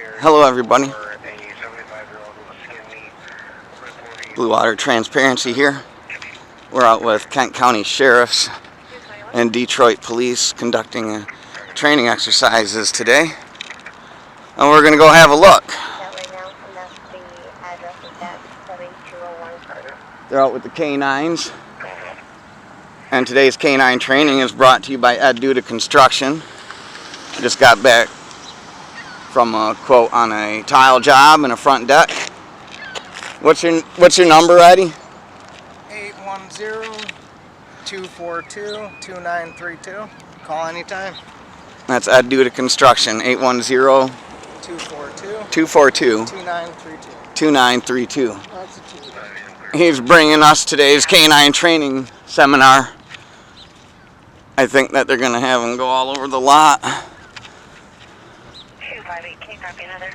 Hello everybody, Blue Water Transparency here. We're out with Kent County Sheriffs and Detroit Police conducting training exercises today. And we're going to go have a look. They're out with the K-9s. And today's K-9 training is brought to you by Duda Construction. I just got back from a quote on a tile job in a front deck. What's your number, Eddie? 810-242-2932. Call anytime. That's Duda Construction, 810-242-2932. He's bringing us today's K-9 training seminar. I think that they're going to have him go all over the lot. 258, can you copy another?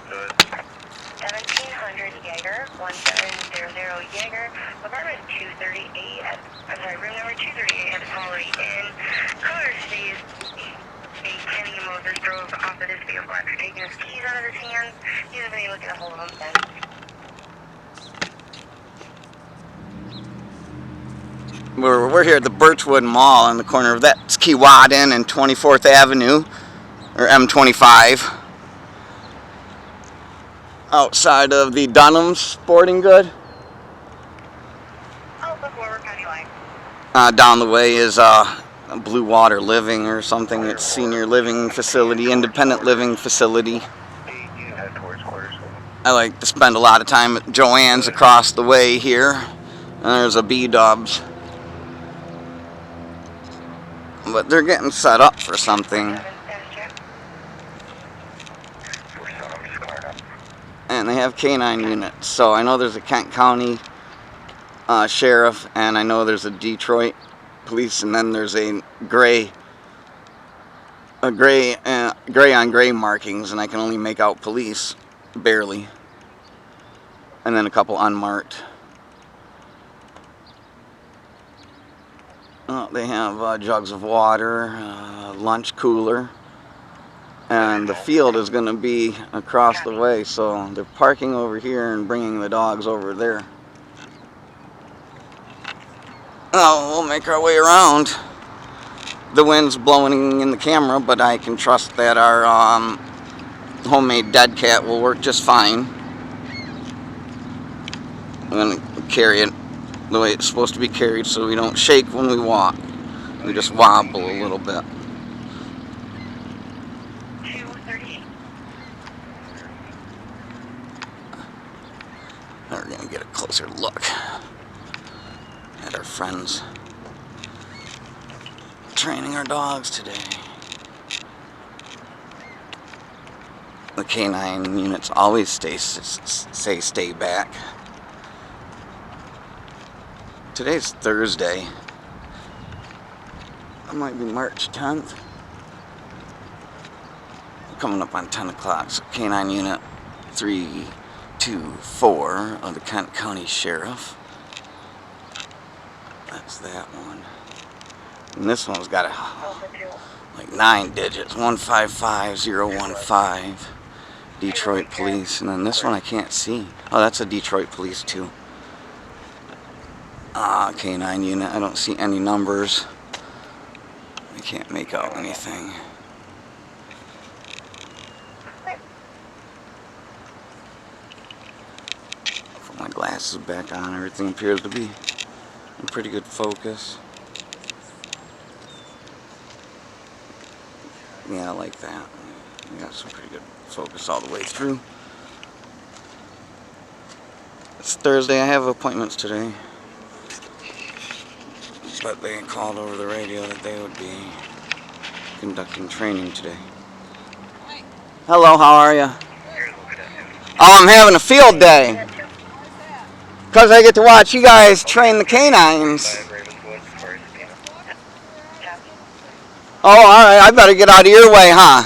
1700 Jaeger, 1700 Jaeger, apartment 238, I'm sorry, room number 238 has already in. Caller stays a Kenny Moses drove off of this vehicle after taking his keys out of his hands. He hasn't been able to get a hold of them since. We're here at the Birchwood Mall on the corner of that's Keewatin and 24th Avenue, or M25. Outside of the Dunham's Sporting Good. Oh, before County Line. Down the way is Blue Water Living or something. It's senior living facility, independent living facility. I like to spend a lot of time at Joanne's across the way here. And there's a B-Dubs. But they're getting set up for something. And they have K-9 units. So I know there's a Kent County Sheriff, and I know there's a Detroit Police, and then there's a gray on gray markings, and I can only make out police, barely. And then a couple unmarked. They have jugs of water, lunch cooler, and the field is going to be across the way, so they're parking over here and bringing the dogs over there. Oh, we'll make our way around. The wind's blowing in the camera, but I can trust that our homemade dead cat will work just fine. I'm going to carry it the way it's supposed to be carried so we don't shake when we walk. We just wobble a little bit. 238. We're going to get a closer look at our friends training our dogs today. The K-9 units always stay back. Today's Thursday. It might be March 10th. Coming up on 10 o'clock. So K-9 unit 324 of the Kent County Sheriff. That's that one. And this one's got like 9 digits. 155015. Detroit Police. And then this one I can't see. Oh, that's a Detroit Police too. K-9 unit. I don't see any numbers. I can't make out anything. Put my glasses back on. Everything appears to be in pretty good focus. Yeah, I like that. We got some pretty good focus all the way through. It's Thursday. I have appointments today. But they called over the radio that they would be conducting training today. Hello, how are you? Oh, I'm having a field day. Because I get to watch you guys train the K-9s. Oh, alright, I better get out of your way, huh?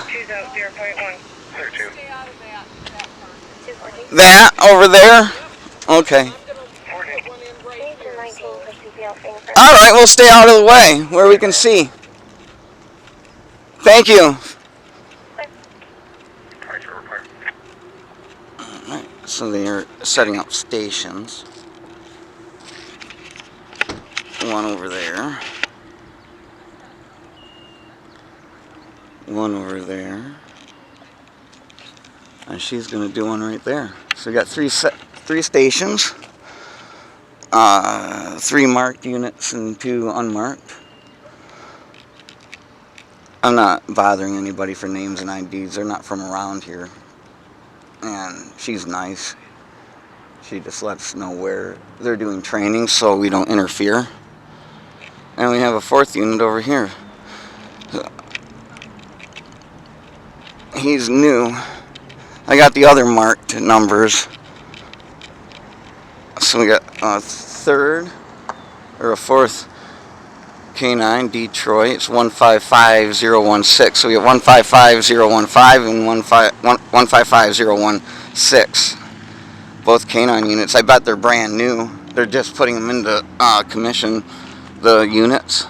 That over there? Okay. Alright, we'll stay out of the way where we can see. Thank you. So they're setting up stations. One over there. One over there. And she's going to do one right there. So we got three stations. 3 marked units and 2 unmarked. I'm not bothering anybody for names and IDs. They're not from around here. And she's nice. She just lets us know where they're doing training so we don't interfere. And we have a 4th unit over here. He's new. I got the other marked numbers. So we got a 3rd or a 4th K-9 Detroit. It's 155016. So we got 155015 and 155016. Both K-9 units. I bet they're brand new. They're just putting them into commission, the units.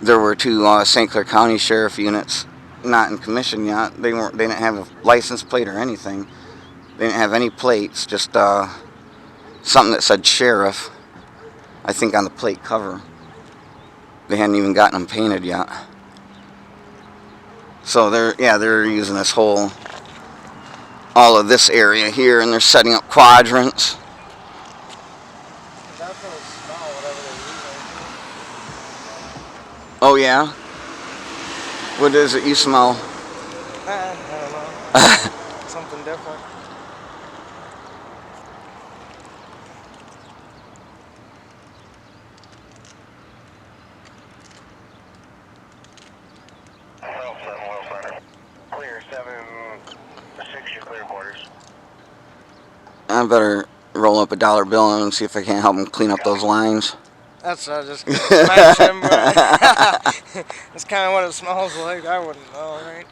There were 2 St. Clair County Sheriff units not in commission yet. They didn't have a license plate or anything. They didn't have any plates, just something that said sheriff, I think, on the plate cover. They hadn't even gotten them painted yet. So they're using this all of this area here, and they're setting up quadrants. Oh yeah? What is it you smell? I don't know. Something different. Clear 7-6, your clear quarters. I better roll up a dollar bill and see if I can't help them clean up those lines. That's what I was just going to mention, but that's kind of what it smells like. I wouldn't know, right?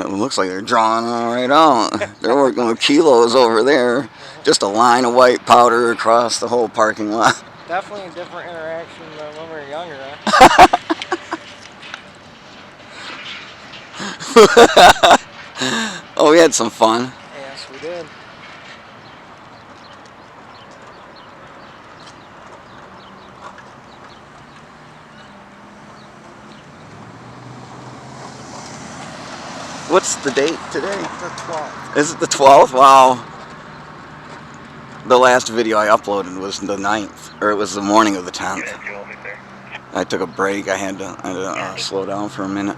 It looks like they're drawing all right out. They're working with kilos over there. Just a line of white powder across the whole parking lot. Definitely a different interaction than when we were younger, huh? Oh, we had some fun. Yes, we did. What's the date today? The 12th. Is it the 12th? Wow. The last video I uploaded was the 9th, or it was the morning of the 10th. I took a break. I had to slow down for a minute.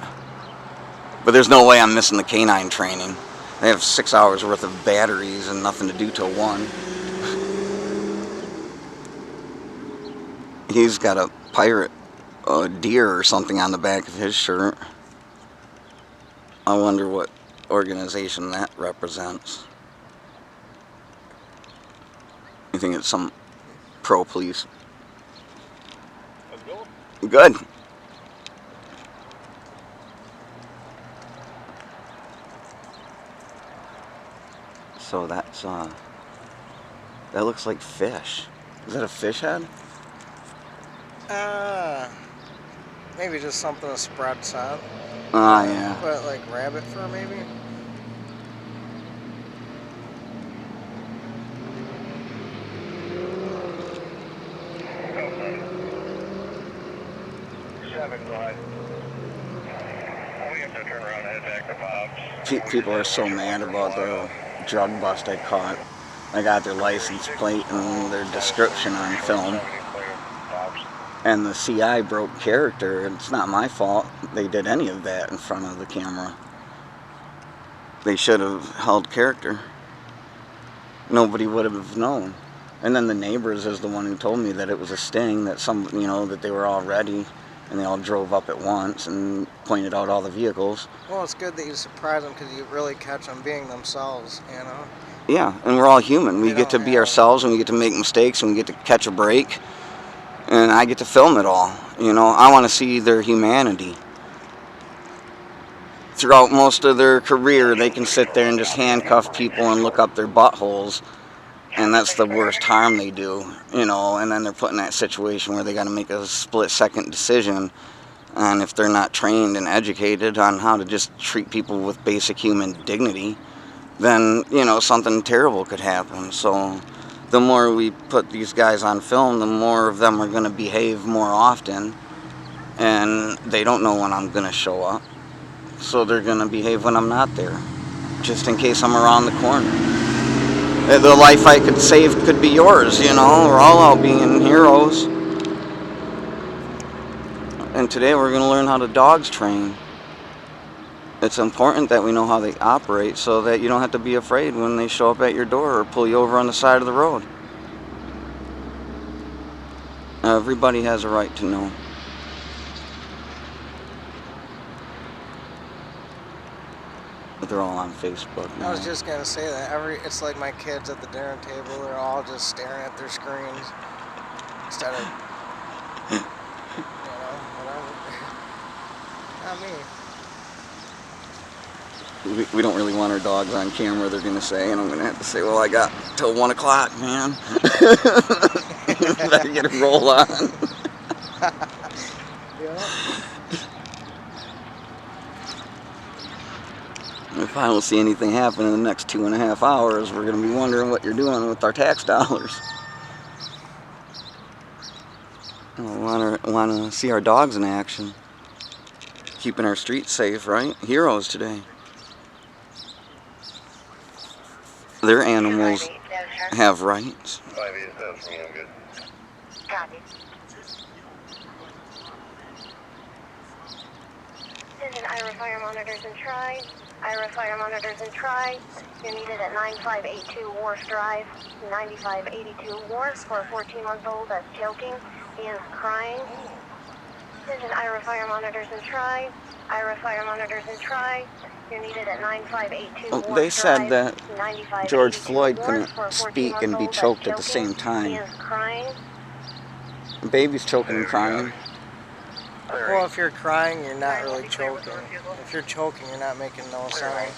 But there's no way I'm missing the K-9 training. They have 6 hours worth of batteries and nothing to do till 1. He's got a pirate deer or something on the back of his shirt. I wonder what organization that represents. You think it's some pro-police? Good. So that's that looks like fish. Is that a fish head? Maybe just something to spread out. Ah, yeah. Put like rabbit fur, maybe. People are so mad about the drug bust I caught. I got their license plate and their description on film. And the CI broke character. It's not my fault they did any of that in front of the camera. They should have held character. Nobody would have known. And then the neighbors is the one who told me that it was a sting, that that they were all ready, and they all drove up at once and pointed out all the vehicles. Well, it's good that you surprise them because you really catch them being themselves, you know? Yeah, and we're all human. We get to be ourselves, and we get to make mistakes, and we get to catch a break. And I get to film it all. You know, I want to see their humanity. Throughout most of their career, they can sit there and just handcuff people and look up their buttholes. And that's the worst harm they do, you know. And then they're put in that situation where they got to make a split-second decision. And if they're not trained and educated on how to just treat people with basic human dignity, then, you know, something terrible could happen. So the more we put these guys on film, the more of them are going to behave more often. And they don't know when I'm going to show up. So they're going to behave when I'm not there, just in case I'm around the corner. The life I could save could be yours, you know. We're all out being heroes. And today we're going to learn how to dogs train. It's important that we know how they operate so that you don't have to be afraid when they show up at your door or pull you over on the side of the road. Everybody has a right to know. But they're all on Facebook now. I was just gonna say that it's like my kids at the dinner table. They're all just staring at their screens instead of, you know, whatever. Not me. We don't really want our dogs on camera, they're going to say, and I'm going to have to say, well, I got till 1 o'clock, man. Better get a roll on. Yeah. If I don't see anything happen in the next 2.5 hours, we're going to be wondering what you're doing with our tax dollars. We want to see our dogs in action. Keeping our streets safe, right? Heroes today. Their animals have rights. Copy. Attention Ira Fire Monitors and Tri. Ira Fire Monitors and Tri. You're needed at 9582 Wharf Drive. 9582 Wharf for a 14-month-old that's choking. He is crying. Attention Ira Fire Monitors and Tri. Ira Fire Monitors and Tri. You're needed at 9582 Wharf They said Drive. that 9582 George Floyd Wharf couldn't for a speak and be 14-month-old choked that's at the same choking. time. He is crying. The baby's choking and crying. Well, if you're crying, you're not really choking. If you're choking, you're not making no sound.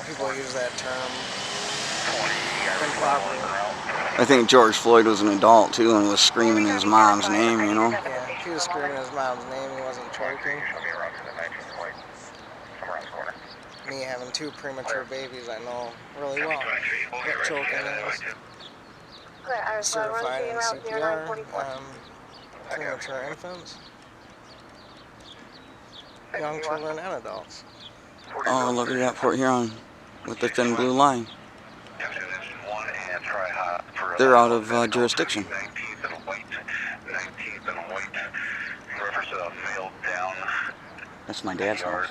People use that term improperly. I think George Floyd was an adult too and was screaming his mom's name, you know. Yeah, he was screaming his mom's name. He wasn't choking. Me having 2 premature babies, I know really well what choking is. Certified in CPR premature infants, young children, and adults. Oh, look at that Port Huron with the thin blue line. They're out of jurisdiction. That's my dad's house.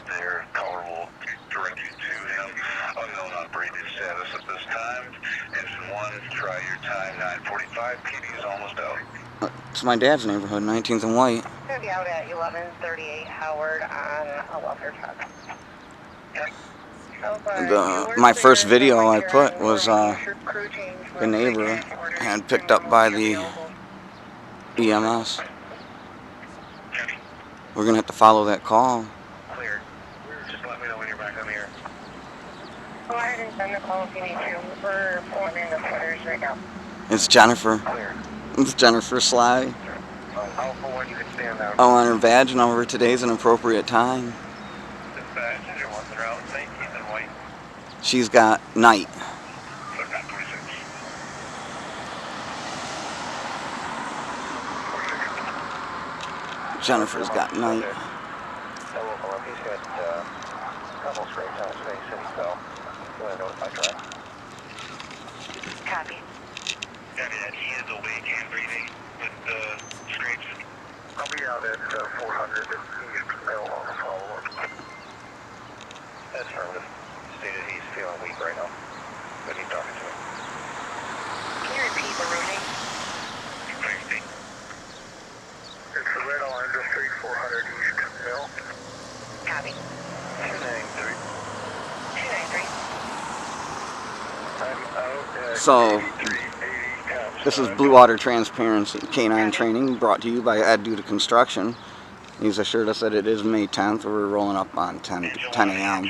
It's my dad's neighborhood, 19th and White. Gonna be out at 1138 Howard on a welfare truck. My first video I put was the neighbor had picked up by the EMS. We're gonna have to follow that call. Clear. Just let me know when you're back. I'm here. Go ahead and send the call if you need to. We're pulling in the footers right now. It's Jennifer. Clear. It's Jennifer Sly. Alpha 1, you can stand out. I want her badge number. Today's an appropriate time. Passenger wants the route, 19th and White. She's got night. Jennifer's got night. He's got a couple scrapes on his face and he fell. Go ahead and notify track. Copy. Copy that. He is awake and breathing with the scrapes. I'll be out at 400 and he's on the follow-up. That's affirmative. Stated he's feeling weak right now, but he's talking to me. Can you repeat the routing? It's the red on Industry 400 East Mill. Copy. 293. 293. So, this is Blue Water Transparency K-9 training brought to you by Duda Construction. He's assured us that it is May 10th. We're rolling up on 10 a.m.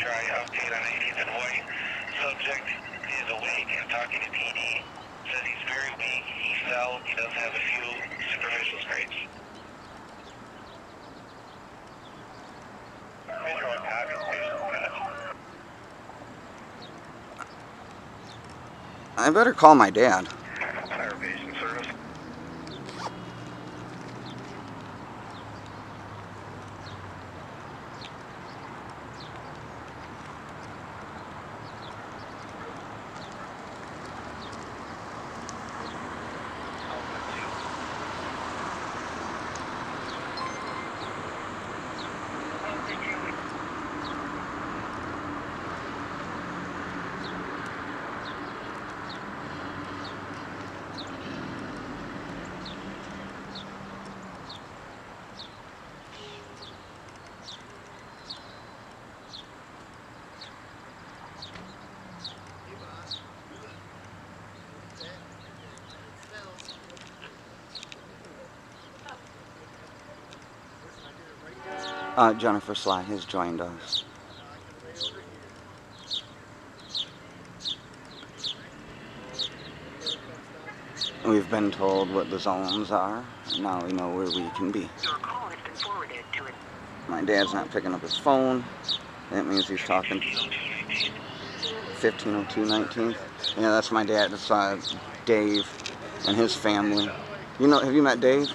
Subject is awake and talking to PD. Says he's very weak. He fell. He does have a few superficial scrapes. I better call my dad. Fire patient service. Jennifer Sly has joined us. We've been told what the zones are, and now we know where we can be. Your call has been forwarded to it. My dad's not picking up his phone. That means he's talking 1502 19th. Yeah, that's my dad. That's Dave and his family. You know, have you met Dave?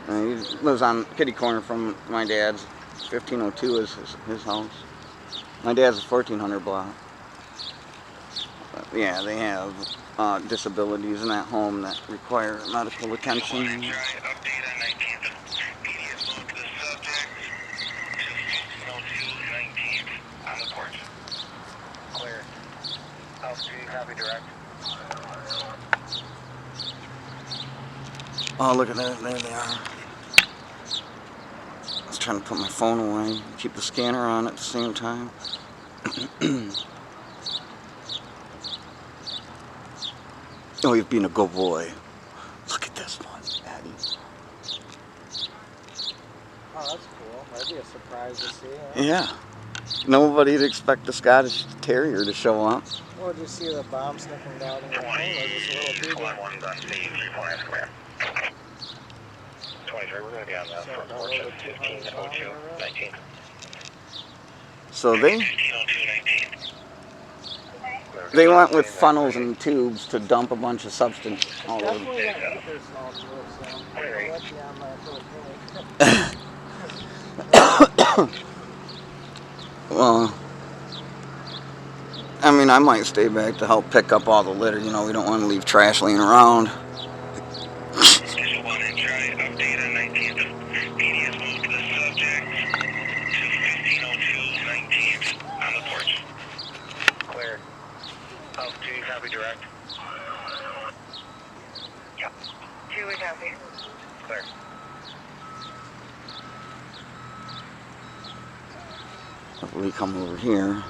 He lives on kitty corner from my dad's. 1502 is his house. My dad's a 1400 block. But yeah, they have disabilities in that home that require medical attention. Update on 19th. PD is moved to the subject to 1502 19th on the porch. Clear. House 2, copy direct. Oh, look at that. There they are. I was trying to put my phone away, keep the scanner on at the same time. Oh, you've been a good boy. Look at this one, Patty. Oh, that's cool. That'd be a surprise to see. Huh? Yeah. Nobody'd expect a Scottish Terrier to show up. Well, did you see the bomb sniffing down in the hole? Or just a little baby? 21 done C, 3 square. 23, we're going to be on the front porch at 1502 19th. So they 1502 19th. went with funnels and tubes to dump a bunch of substance all over. Definitely got acres and all to it, so I'll let you on my little thing. Well, I mean, I might stay back to help pick up all the litter. You know, we don't want to leave trash laying around. Schedule 1 and try update on 19th. PD is moved to the subject to 1502 19th on the porch. Clear. House 2, copy direct. Yep. 2, we copy. Clear. We come over here.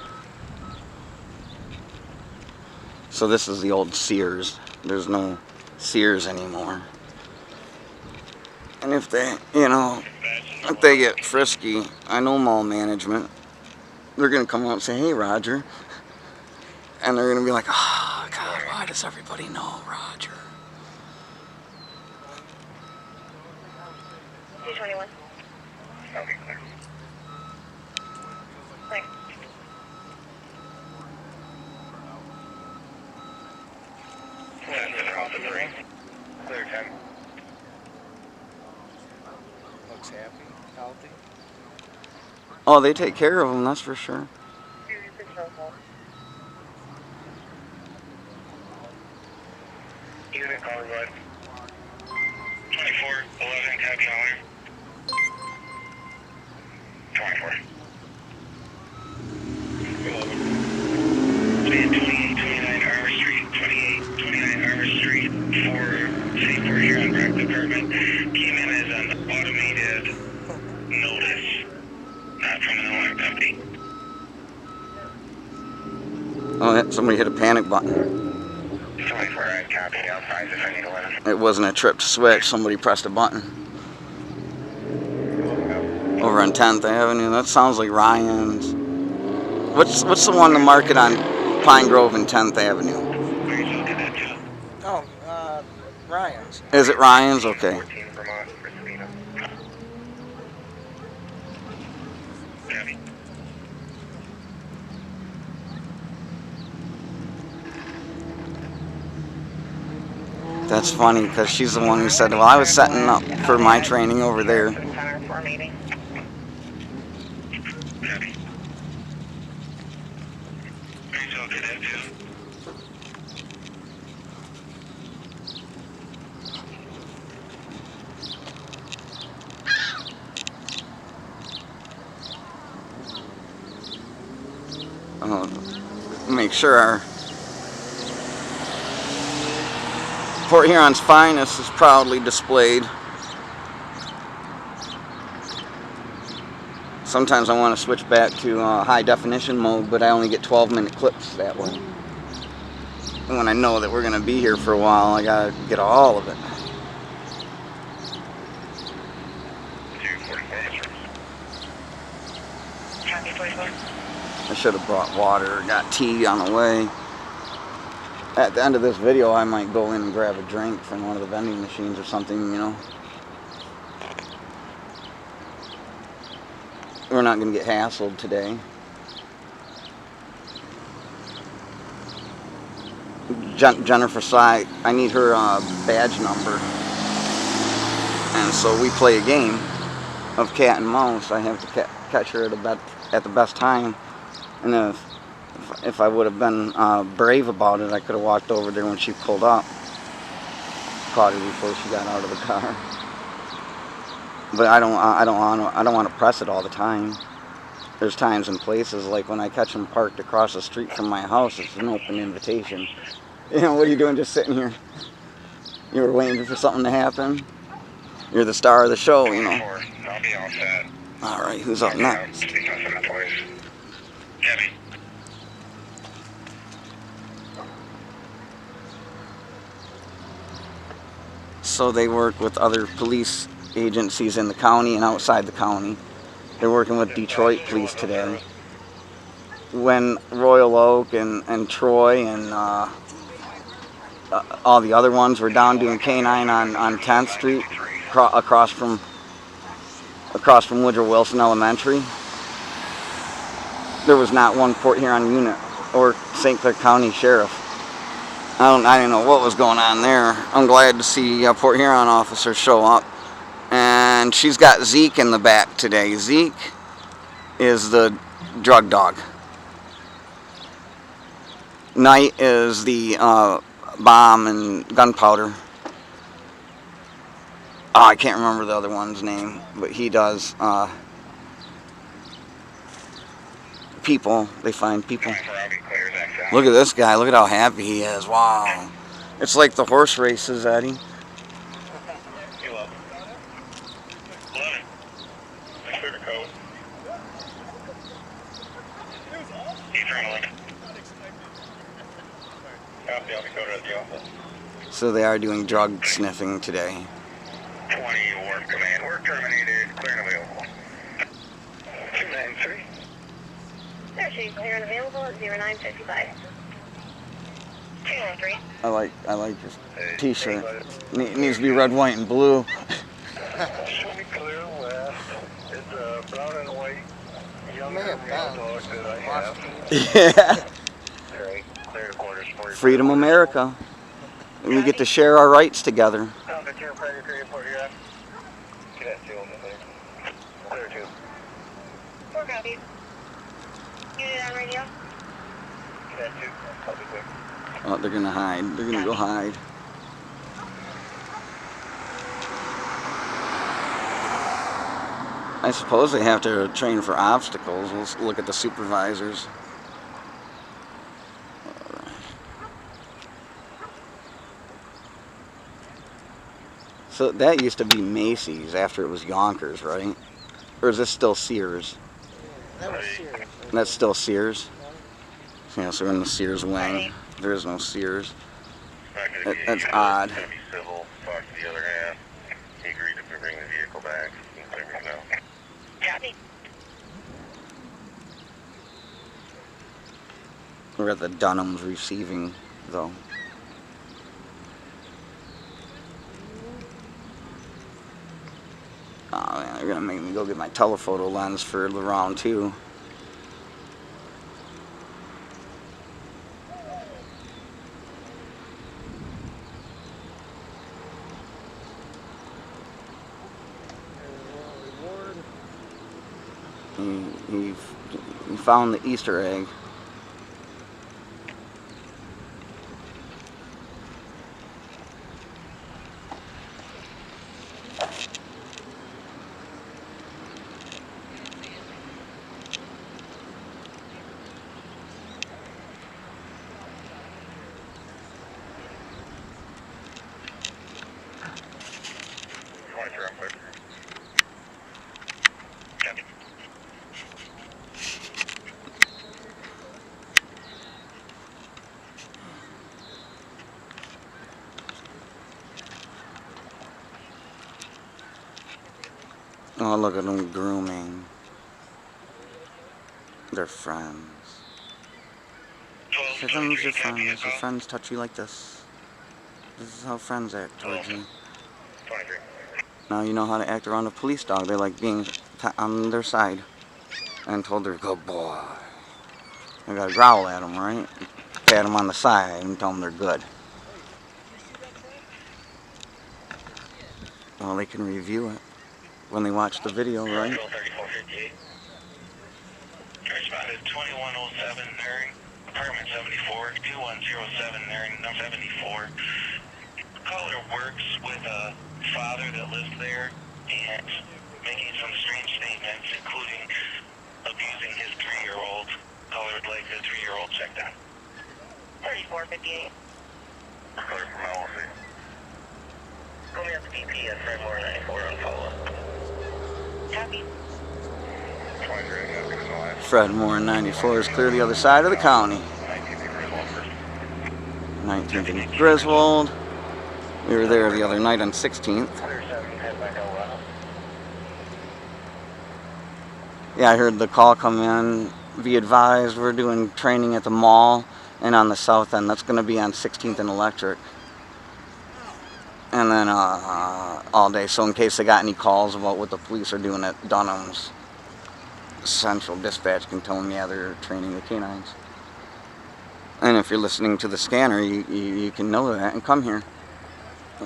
So this is the old Sears. There's no Sears anymore. And if they, you know, if they get frisky, I know mall management. They're gonna come out and say, "Hey, Roger," and they're gonna be like, "Oh God, why does everybody know Roger?" 221. Okay, clear. Clear. Clear 10. Looks happy, healthy. Oh, they take care of them, that's for sure. Unit call what? 24, 11, copy holler. 24. 28, 29 Arbor Street, 28, 29 Arbor Street, 4, city 4 here on rec department. Came in as an automated notice, not from an alarm company. Oh, yeah, somebody hit a panic button. 24, I copy outside if I need to let him. It wasn't a trip to switch, somebody pressed a button. Over on 10th Avenue, that sounds like Ryan's. What's the one to market on Pine Grove and 10th Avenue? Where you looking at too? Oh, Ryan's. Is it Ryan's? Okay. 14 Vermont, Christina. Copy. That's funny because she's the one who said, well, I was setting up for my training over there. Center for meeting. Make sure our Port Huron's finest is proudly displayed. Sometimes I want to switch back to high definition mode, but I only get 12-minute clips that way. And when I know that we're going to be here for a while, I got to get all of it. I should have brought water, got tea on the way. At the end of this video, I might go in and grab a drink from one of the vending machines or something, you know. We're not going to get hassled today. Jennifer Sy, I need her badge number. And so we play a game of cat and mouse. I have to catch her at the best time. And if I would have been brave about it, I could have walked over there when she pulled up, caught her before she got out of the car. But I don't want to press it all the time. There's times and places like when I catch them parked across the street from my house, it's an open invitation. You know, what are you doing just sitting here? You were waiting for something to happen? You're the star of the show, you know. I'll be all set. All right, who's up next? Gabby. So they work with other police agencies in the county and outside the county. They're working with Detroit police today. When Royal Oak and Troy and all the other ones were down doing K-9 on 10th Street, across from Woodrow Wilson Elementary, there was not one Port Huron unit or St. Clair County Sheriff. I didn't know what was going on there. I'm glad to see a Port Huron officer show up. And she's got Zeke in the back today. Zeke is the drug dog. Knight is the bomb and gunpowder. I can't remember the other one's name, but he does people. They find people. Look at this guy. Look at how happy he is. Wow. It's like the horse races, Eddie. So they are doing drug sniffing today. 20, Wharf Command. Work terminated. Clear and available. 293. There, she's clear and available at 0955. 293. I like this t-shirt. Needs to be red, white, and blue. Should be clear west. It's brown and white. Younger dog that I have. Yeah. Great. Clear to quarters. Freedom America. And we get to share our rights together. Clear 2. 4 copies. Unit on radio. Cadet 2. Copy quick. Oh, they're gonna hide. They're gonna go hide. I suppose they have to train for obstacles. Let's look at the supervisors. So that used to be Macy's after it was Yonkers, right? Or is this still Sears? That was Sears. That's still Sears? Yeah, so we're in the Sears wing. There is no Sears. That's odd. It's going to be civil. Talk to the other half. He agreed to bring the vehicle back. You can let me know. Copy. We're at the Dunham's receiving, though. Oh man, they're gonna make me go get my telephoto lens for the round 2. He found the Easter egg. Oh, look at them grooming. They're friends. Here comes your friends. Your friends touch you like this. This is how friends act towards you. Now you know how to act around a police dog. They like being on their side and told they're good boy. You gotta growl at them, right? Pat them on the side and tell them they're good. Well, they can review it when they watch the video, right? Spotted 2107 Nering, apartment 74, 2107 Nering, number 74. Caller works with a father that lives there and making some strange statements, including abusing his 3-year-old. Caller would like the 3-year-old checked out. 3458. Caller from LLC. Call me up to DP at Fred Moore 94 on follow-up. Copy. Fred Moore 94 is clear the other side of the county. 19th and Griswold. We were there the other night on 16th. Yeah, I heard the call come in. Be advised, we're doing training at the mall and on the south end. That's going to be on 16th and Electric. And then all day. So in case they got any calls about what the police are doing at Dunham's, Central Dispatch can tell them, yeah, they're training the K-9s. And if you're listening to the scanner, you can know that and come here.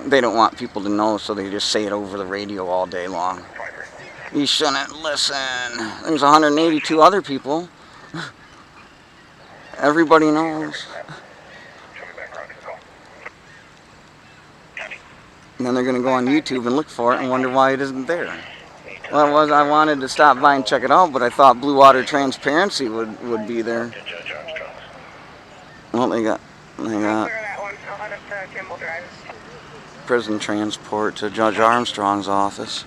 They don't want people to know, so they just say it over the radio all day long. You shouldn't listen. There's 182 other people. Everybody knows. And then they're going to go on YouTube and look for it and wonder why it isn't there. Well, it was, I wanted to stop by and check it out, but I thought Blue Water Transparency would be there. Well, they got prison transport to Judge Armstrong's office.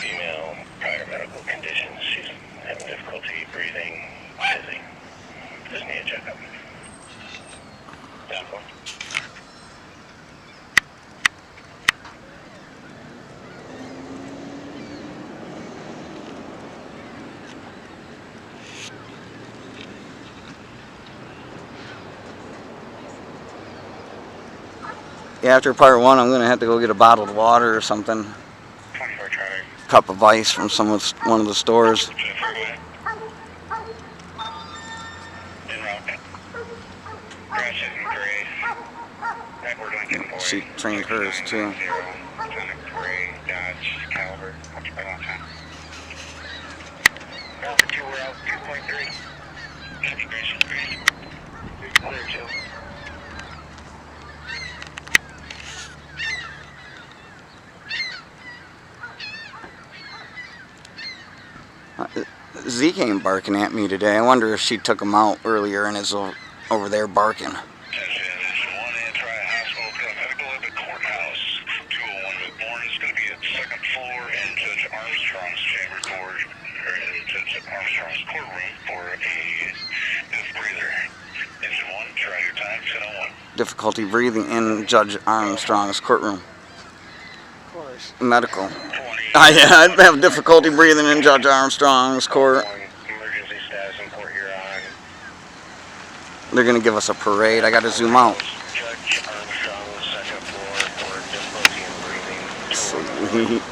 Female, prior medical conditions. She's having difficulty breathing, dizzy. Just need a checkup. Downfall. Yeah, after part 1, I'm going to have to go get a bottled water or something. 24 traffic. Cup of ice from one of the stores. She trained hers too. Zeke ain't barking at me today. I wonder if she took him out earlier and is over there barking. Difficulty breathing in Judge Armstrong's courtroom. Of course. Medical. I'd have difficulty breathing in Judge Armstrong's court. Emergency status in Port Huron. They're going to give us a parade. I got to zoom out. Judge Armstrong's second floor for difficulty in breathing. So,